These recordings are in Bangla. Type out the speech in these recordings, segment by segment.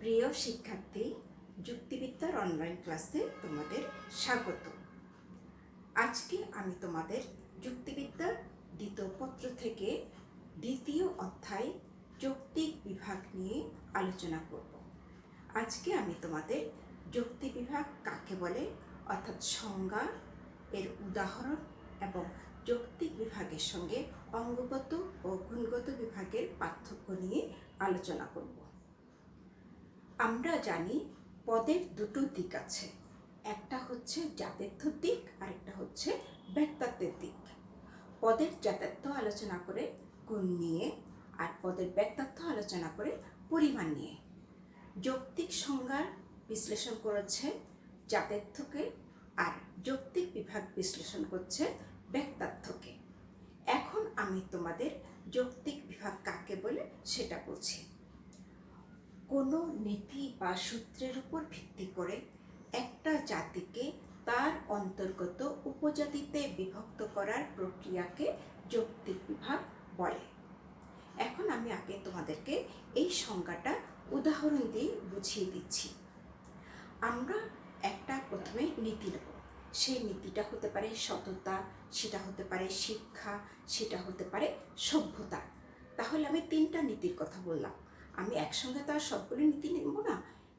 প্রিয় শিক্ষার্থী, যুক্তিবিদ্যার অনলাইন ক্লাসে তোমাদের স্বাগত। আজকে আমি তোমাদের যুক্তিবিদ্যার দ্বিতীয় পত্র থেকে দ্বিতীয় অধ্যায় যৌক্তিক বিভাগ নিয়ে আলোচনা করব। আজকে আমি তোমাদের যৌক্তিক বিভাগ কাকে বলে অর্থাৎ সংজ্ঞা, এর উদাহরণ এবং যৌক্তিক বিভাগের সঙ্গে অঙ্গগত ও গুণগত বিভাগের পার্থক্য নিয়ে আলোচনা করব। আমরা জানি পদের দুটো দিক আছে, একটা হচ্ছে জাতীয়ত্ব দিক আর একটা হচ্ছে ব্যক্তাত্বের দিক। পদের জাতীয়ত্ব আলোচনা করে গুণ নিয়ে আর পদের ব্যক্তাত্ব আলোচনা করে পরিমাণ নিয়ে। যৌক্তিক সংজ্ঞার বিশ্লেষণ করেছে জাতীয়ত্বকে আর যৌক্তিক বিভাগ বিশ্লেষণ করছে ব্যক্তাত্বকে। এখন আমি তোমাদের যৌক্তিক বিভাগ কাকে বলে সেটা বলছি। কোনো নীতি বা সূত্রের উপর ভিত্তি করে একটা জাতিকে তার অন্তর্গত উপজাতিতে বিভক্ত করার প্রক্রিয়াকে যৌক্তিক বিভাগ বলে। এখন আমি আগে তোমাদেরকে এই সংজ্ঞাটা উদাহরণ দিয়ে বুঝিয়ে দিচ্ছি। আমরা একটা প্রথমে নীতি নেব, সেই নীতিটা হতে পারে সততা, সেটা হতে পারে শিক্ষা, সেটা হতে পারে সভ্যতা। তাহলে আমি তিনটা নীতির কথা বললাম, আমি একসঙ্গে তো আর সবগুলো নীতি নেব না,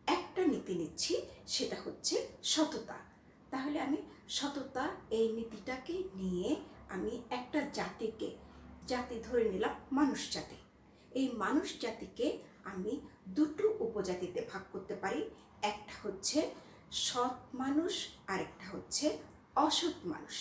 একটা নীতি নিচ্ছি, সেটা হচ্ছে সততা। তাহলে আমি সততা এই নীতিটাকে নিয়ে আমি একটা জাতি ধরে নিলাম মানুষ জাতি। এই মানুষ জাতিকে আমি দুটো উপজাতিতে ভাগ করতে পারি, একটা হচ্ছে সৎ মানুষ আর একটা হচ্ছে অসৎ মানুষ।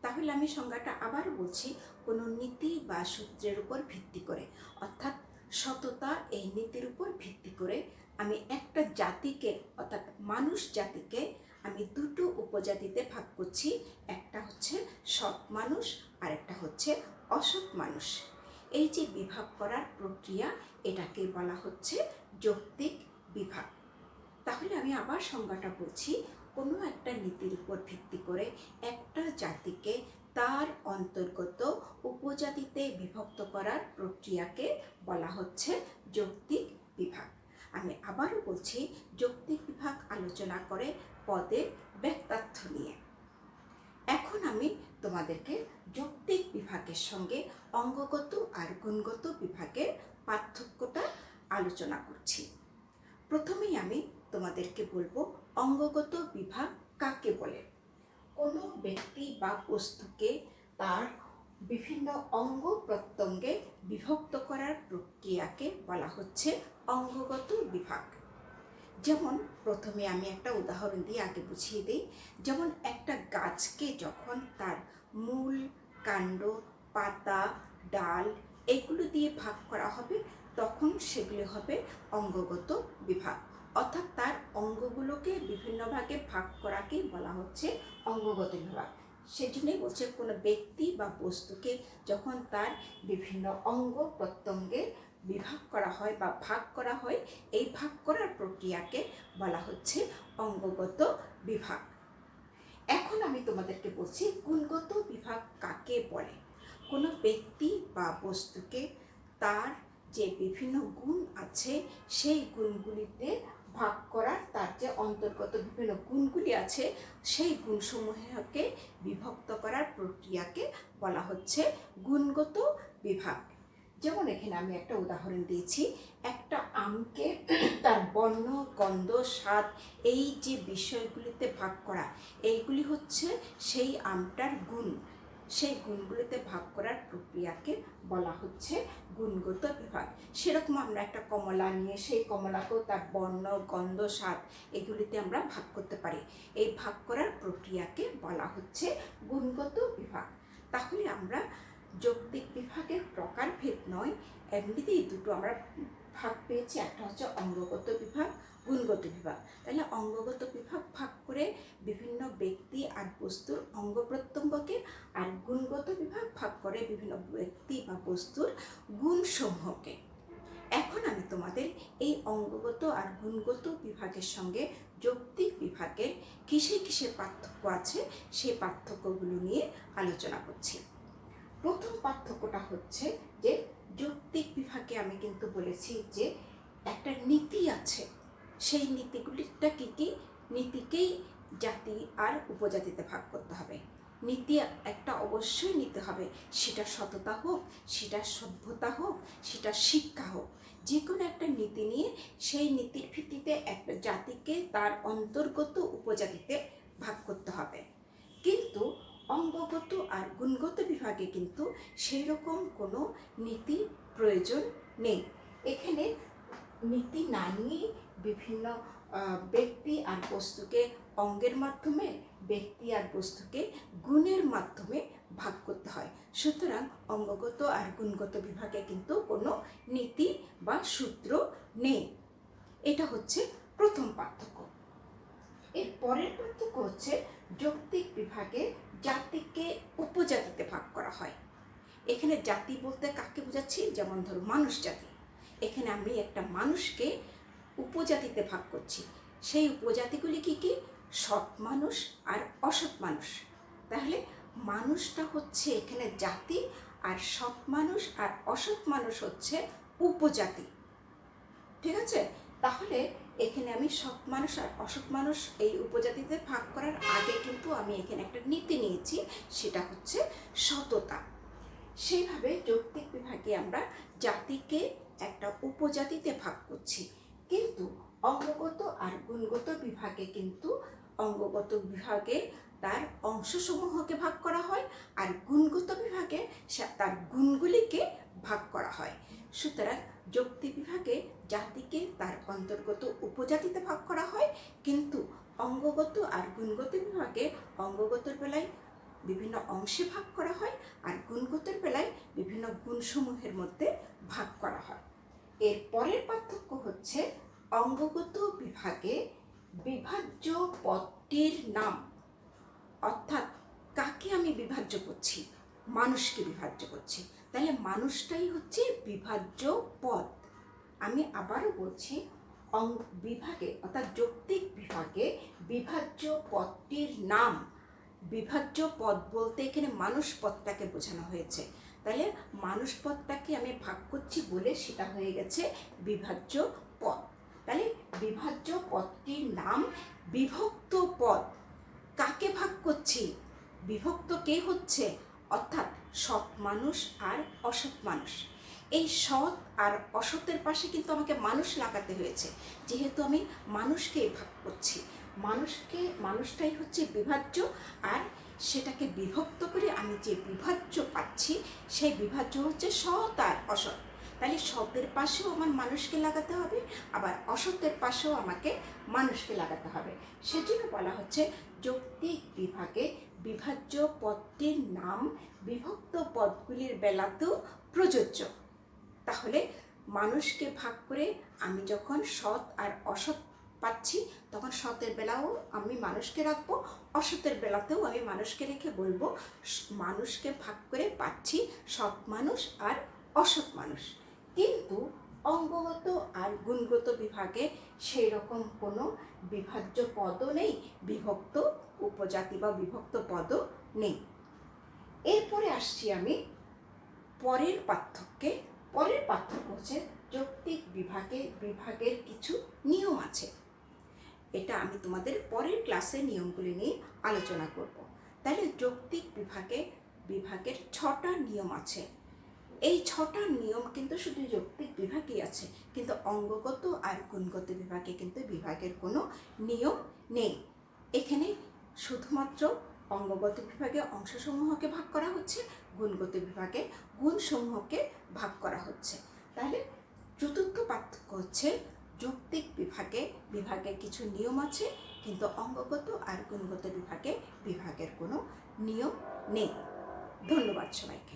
তাহলে আমি সংজ্ঞাটা আবার বলছি, কোনো নীতি বা সূত্রের উপর ভিত্তি করে অর্থাৎ সততা এই নীতির উপর ভিত্তি করে আমি একটা জাতিকে অর্থাৎ মানুষ জাতিকে আমি দুটো উপজাতিতে ভাগ করছি, একটা হচ্ছে সৎ মানুষ আর একটা হচ্ছে অসৎ মানুষ। এই যে বিভাগ করার প্রক্রিয়া, এটাকে বলা হচ্ছে যৌক্তিক বিভাগ। তাহলে আমি আবার সংজ্ঞাটা বলছি, কোনো একটা নীতির উপর ভিত্তি করে একটা জাতিকে তার অন্তর্গত উপজাতিতে বিভক্ত করার প্রক্রিয়াকে বলা হচ্ছে যৌক্তিক বিভাগ। আমি আবারও বলছি, যৌক্তিক বিভাগ আলোচনা করে পদের ব্যক্তার্থ নিয়ে। এখন আমি তোমাদেরকে যৌক্তিক বিভাগের সঙ্গে অঙ্গগত আর গুণগত বিভাগের পার্থক্যটা আলোচনা করছি। প্রথমেই আমি তোমাদেরকে বলবো অঙ্গগত বিভাগ কাকে বলে। কোনো ব্যক্তি বা বস্তুকে তার বিভিন্ন অঙ্গ প্রত্যঙ্গে বিভক্ত করার প্রক্রিয়াকে বলা হচ্ছে অঙ্গগত বিভাগ। যেমন প্রথমে আমি একটা উদাহরণ দিয়ে আগে বুঝিয়ে দিই। যেমন একটা গাছকে যখন তার মূল, কাণ্ড, পাতা, ডাল এগুলো দিয়ে ভাগ করা হবে, তখন সেগুলো হবে অঙ্গগত বিভাগ। অর্থাৎ তার অঙ্গগুলোকে বিভিন্ন ভাগে ভাগ করাকেই বলা হচ্ছে অঙ্গগত বিভাগ। সেজন্যই বলছে কোনো ব্যক্তি বা বস্তুকে যখন তার বিভিন্ন অঙ্গ প্রত্যঙ্গে বিভাগ করা হয় বা ভাগ করা হয়, এই ভাগ করার প্রক্রিয়াকে বলা হচ্ছে অঙ্গগত বিভাগ। এখন আমি তোমাদেরকে বলছি গুণগত বিভাগ কাকে বলে। কোনো ব্যক্তি বা বস্তুকে তার যে বিভিন্ন গুণ আছে সেই গুণগুলিতে ভাগ করার, তার যে অন্তর্গত বিভিন্ন গুণগুলি আছে সেই গুণসমূহকে বিভক্ত করার প্রক্রিয়াকে বলা হচ্ছে গুণগত বিভাগ। যেমন এখানে আমি একটা উদাহরণ দিয়েছি, একটা আমকে তার বর্ণ, গন্ধ, স্বাদ এই যে বিষয়গুলিতে ভাগ করা, এইগুলি হচ্ছে সেই আমটার গুণ। সেই গুণগুলিতে ভাগ করার প্রক্রিয়াকে বলা হচ্ছে গুণগত বিভাগ। সেরকম আমরা একটা কমলা নিয়ে সেই কমলাকেও তার বর্ণ, গন্ধ, স্বাদ এগুলিতে আমরা ভাগ করতে পারি। এই ভাগ করার প্রক্রিয়াকে বলা হচ্ছে গুণগত বিভাগ। তাহলে আমরা যৌক্তিক বিভাগের প্রকারভেদ নয়, এমনিতেই দুটো আমরা ভাগ পেয়েছি, একটা হচ্ছে অঙ্গগত বিভাগ, গুণগত বিভাগ। তাহলে অঙ্গগত বিভাগ ভাগ করে বিভিন্ন ব্যক্তি আর বস্তুর অঙ্গ প্রত্যঙ্গকে, আর গুণগত বিভাগ ভাগ করে বিভিন্ন ব্যক্তি বা বস্তুর গুণসমূহকে। এখন আমি তোমাদের এই অঙ্গগত আর গুণগত বিভাগের সঙ্গে যৌক্তিক বিভাগের কিসে কিসে পার্থক্য আছে সেই পার্থক্যগুলো নিয়ে আলোচনা করছি। প্রথম পার্থক্যটা হচ্ছে যে যৌক্তিক বিভাগে আমি কিন্তু বলেছি যে একটা নীতি আছে, সেই নীতিগুলিটা কী কী? নীতিকেই জাতি আর উপজাতিতে ভাগ করতে হবে। নীতি একটা অবশ্যই নিতে হবে, সেটা সততা হোক, সেটা সভ্যতা হোক, সেটা শিক্ষা হোক, যে কোনো একটা নীতি নিয়ে সেই নীতির ভিত্তিতে একটা জাতিকে তার অন্তর্গত উপজাতিতে ভাগ করতে হবে। কিন্তু অঙ্গগত আর গুণগত বিভাগে কিন্তু সেই রকম কোনো নীতি প্রয়োজন নেই। এখানে নীতি না নিয়ে বিভিন্ন ব্যক্তি আর বস্তুকে অঙ্গের মাধ্যমে, ব্যক্তি আর বস্তুকে গুণের মাধ্যমে ভাগ করতে হয়। সুতরাং অঙ্গগত আর গুণগত বিভাগে কিন্তু কোনো নীতি বা সূত্র নেই। এটা হচ্ছে প্রথম পার্থক্য। এর পরের পার্থক্য হচ্ছে যৌক্তিক বিভাগে জাতিকে উপজাতিতে ভাগ করা হয়। এখানে জাতি বলতে কাকে বোঝাচ্ছি? যেমন ধরো মানুষ জাতি। এখানে আমি একটা মানুষকে উপজাতিতে ভাগ করছি। সেই উপজাতিগুলি কি কি? সৎ মানুষ আর অসৎ মানুষ। তাহলে মানুষটা হচ্ছে এখানে জাতি, আর সৎ মানুষ আর অসৎ মানুষ হচ্ছে উপজাতি। ঠিক আছে? তাহলে এখানে আমি সৎ মানুষ আর অসৎ মানুষ এই উপজাতিতে ভাগ করার আগে কিন্তু আমি এখানে একটা নীতি নিয়েছি, সেটা হচ্ছে সততা। সেইভাবে যৌক্তিক বিভাগে আমরা জাতিকে একটা উপজাতিতে ভাগ করছি। কিন্তু অঙ্গগত আর গুণগত বিভাগে কিন্তু অঙ্গগত বিভাগে তার অংশসমূহকে ভাগ করা হয়, আর গুণগত বিভাগে তার গুণগুলিকে ভাগ করা হয়। সুতরাং যৌক্তিক বিভাগে জাতিকে তার অন্তর্গত উপজাতিতে ভাগ করা হয়, কিন্তু অঙ্গগত আর গুণগত বিভাগে অঙ্গগতর বেলায় বিভিন্ন অংশে ভাগ করা হয়, আর গুণগতের বেলায় বিভিন্ন গুণসমূহের মধ্যে ভাগ করা হয়। এর পরের পার্থক্য হচ্ছে অঙ্গগত বিভাগে বিভাজ্য পদটির নাম, অর্থাৎ কাকে আমি বিভাজ্য করছি? মানুষকে বিভাজ্য করছি। তাহলে মানুষটাই হচ্ছে বিভাজ্য পদ। আমি আবারও বলছি, বিভাগে অর্থাৎ যৌক্তিক বিভাগে বিভাজ্য পদটির নাম। বিভাজ্য পদ বলতে এখানে মানুষ পদটাকে বোঝানো হয়েছে। তাহলে মানুষ পদটাকে আমি ভাগ করছি বলে সেটা হয়ে গেছে বিভাজ্য পদ। তাহলে বিভাজ্য পদটির নাম বিভক্ত পদ। কাকে ভাগ করছি? বিভক্ত কে হচ্ছে? অর্থাৎ সৎ মানুষ আর অসৎ মানুষ। এই সৎ আর অসতের পাশে কিন্তু আমাকে মানুষ লাগাতে হয়েছে, যেহেতু আমি মানুষকেই ভাগ করছি। মানুষটাই হচ্ছে বিভাজ্য, আর সেটাকে বিভক্ত করে আমি যে বিভাজ্য পাচ্ছি সেই বিভাজ্য হচ্ছে সৎ আর অসৎ। তাহলে সতের পাশেও আমার মানুষকে লাগাতে হবে, আবার অসতের পাশেও আমাকে মানুষকে লাগাতে হবে। সেজন্য বলা হচ্ছে যৌক্তিক বিভাগে বিভাজ্য পদটির নাম বিভক্ত পদগুলির বেলাতেও প্রযোজ্য। তাহলে মানুষকে ভাগ করে আমি যখন সৎ আর অসৎ পাচ্ছি, তখন সতের বেলাও আমি মানুষকে রাখবো, অসতের বেলাতেও আমি মানুষকে রেখে বলবো মানুষকে ভাগ করে পাচ্ছি সৎ মানুষ আর অসৎ মানুষ। কিন্তু অঙ্গগত আর গুণগত বিভাগে সেই রকম কোনো বিভাজ্য পদও নেই, বিভক্ত উপজাতি বা বিভক্ত পদও নেই। এরপরে আসছি আমি পরের পার্থক্যে। পরের পার্থক্য হচ্ছে যৌক্তিক বিভাগের কিছু নিয়ম আছে। এটা আমি তোমাদের পরের ক্লাসে নিয়মগুলি নিয়ে আলোচনা করব। তাহলে যৌক্তিক বিভাগের 6টা নিয়ম আছে। এই 6টা নিয়ম কিন্তু শুধু যৌক্তিক বিভাগই আছে, কিন্তু অঙ্গগত আর গুণগত বিভাগে কিন্তু বিভাগের কোনো নিয়ম নেই। এখানে শুধুমাত্র অঙ্গগত বিভাগে অংশসমূহকে ভাগ করা হচ্ছে, গুণগত বিভাগে গুণসমূহকে ভাগ করা হচ্ছে। তাহলে চতুর্থ পার্থক্য হচ্ছে যৌক্তিক বিভাগে কিছু নিয়ম আছে, কিন্তু অঙ্গগত আর গুণগত বিভাগের কোনো নিয়ম নেই। ধন্যবাদ সবাইকে।